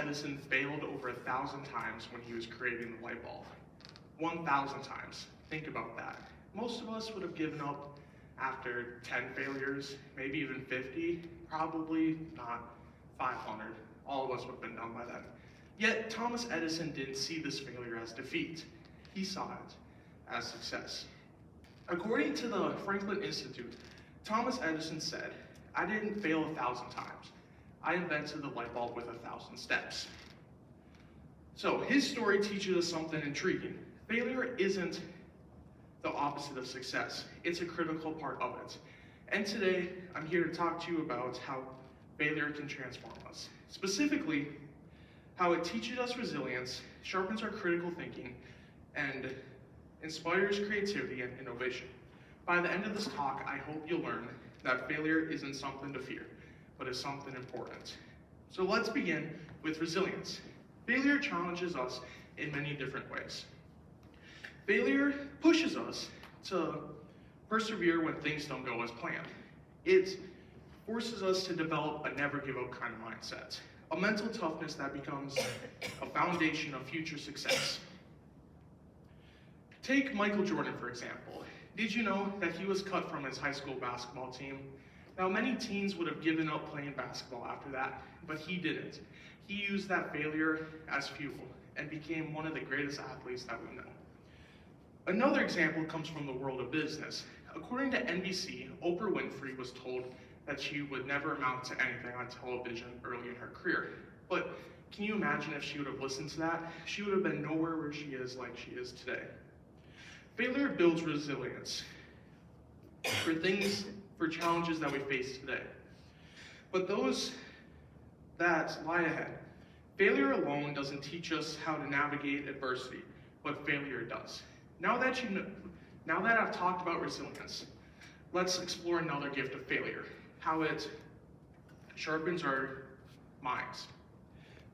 Edison failed over 1,000 times when he was creating the light bulb. 1,000 times. Think about that. Most of us would have given up after 10 failures, maybe even 50, probably not 500. All of us would have been done by then. Yet Thomas Edison didn't see this failure as defeat. He saw it as success. According to the Franklin Institute, Thomas Edison said, "I didn't fail 1,000 times. I invented the light bulb with 1,000 steps." So his story teaches us something intriguing. Failure isn't the opposite of success. It's a critical part of it. And today, I'm here to talk to you about how failure can transform us. Specifically, how it teaches us resilience, sharpens our critical thinking, and inspires creativity and innovation. By the end of this talk, I hope you'll learn that failure isn't something to fear, but is something important. So let's begin with resilience. Failure challenges us in many different ways. Failure pushes us to persevere when things don't go as planned. It forces us to develop a never give up kind of mindset, a mental toughness that becomes a foundation of future success. Take Michael Jordan, for example. Did you know that he was cut from his high school basketball team? Now, many teens would have given up playing basketball after that, but he didn't. He used that failure as fuel and became one of the greatest athletes that we know. Another example comes from the world of business. According to NBC, Oprah Winfrey was told that she would never amount to anything on television early in her career. But can you imagine if she would have listened to that? She would have been nowhere where she is like she is today. Failure builds resilience for challenges that we face today. But those that lie ahead, failure alone doesn't teach us how to navigate adversity, but failure does. Now that I've talked about resilience, let's explore another gift of failure, how it sharpens our minds.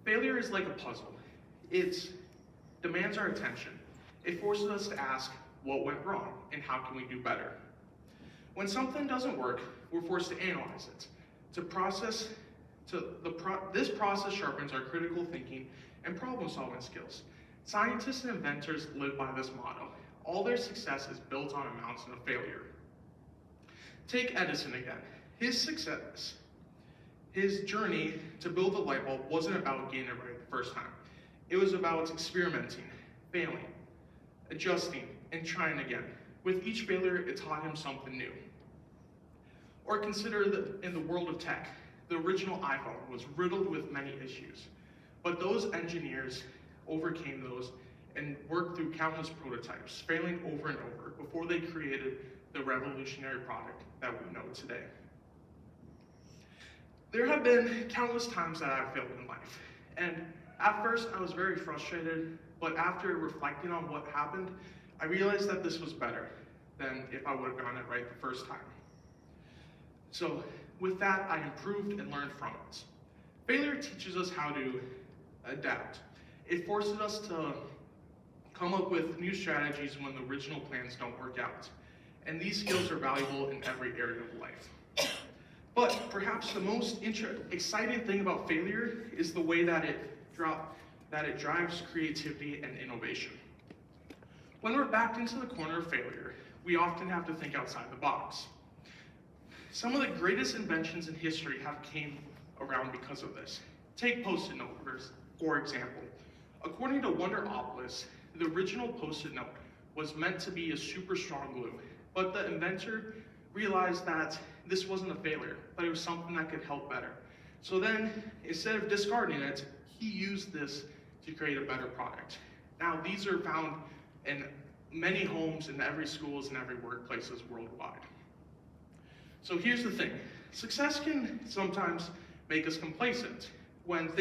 Failure is like a puzzle. It demands our attention. It forces us to ask what went wrong and how can we do better. When something doesn't work, we're forced to analyze it. This process sharpens our critical thinking and problem-solving skills. Scientists and inventors live by this motto. All their success is built on a mountain of failure. Take Edison again. His journey to build the light bulb wasn't about getting it right the first time. It was about experimenting, failing, adjusting, and trying again. With each failure, it taught him something new. Or consider in the world of tech, the original iPhone was riddled with many issues. But those engineers overcame those and worked through countless prototypes, failing over and over before they created the revolutionary product that we know today. There have been countless times that I've failed in life. And at first I was very frustrated, but after reflecting on what happened, I realized that this was better than if I would have gotten it right the first time. So with that, I improved and learned from it. Failure teaches us how to adapt. It forces us to come up with new strategies when the original plans don't work out. And these skills are valuable in every area of life. But perhaps the most exciting thing about failure is the way that it drives creativity and innovation. When we're backed into the corner of failure, we often have to think outside the box. Some of the greatest inventions in history have came around because of this. Take Post-it notes, for example. According to Wonderopolis, the original Post-it note was meant to be a super strong glue, but the inventor realized that this wasn't a failure, but it was something that could help better. So then, instead of discarding it, he used this to create a better product. Now, these are found in many homes, in every schools, and every workplaces worldwide. So here's the thing. Success can sometimes make us complacent. When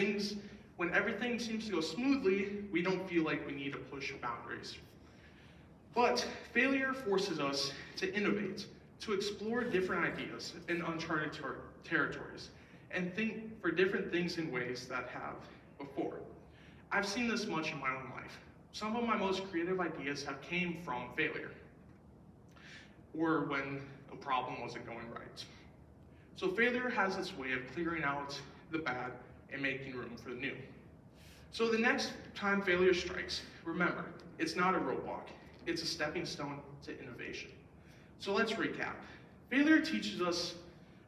everything seems to go smoothly, we don't feel like we need to push boundaries. But failure forces us to innovate, to explore different ideas in uncharted territories, and think for different things in ways that have before. I've seen this much in my own life. Some of my most creative ideas have came from failure, or when a problem wasn't going right. So failure has its way of clearing out the bad and making room for the new. So the next time failure strikes, remember, it's not a roadblock. It's a stepping stone to innovation. So let's recap. Failure teaches us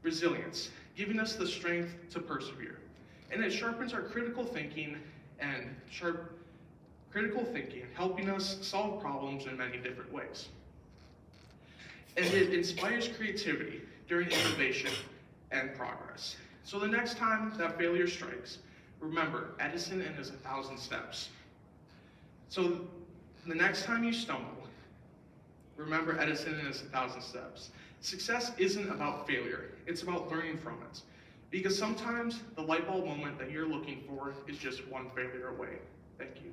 resilience, giving us the strength to persevere. And it sharpens our critical thinking, helping us solve problems in many different ways. And it inspires creativity during innovation and progress. So the next time that failure strikes, remember Edison and his 1,000 steps. So the next time you stumble, remember Edison and his 1,000 steps. Success isn't about failure, it's about learning from it. Because sometimes the light bulb moment that you're looking for is just one failure away. Thank you.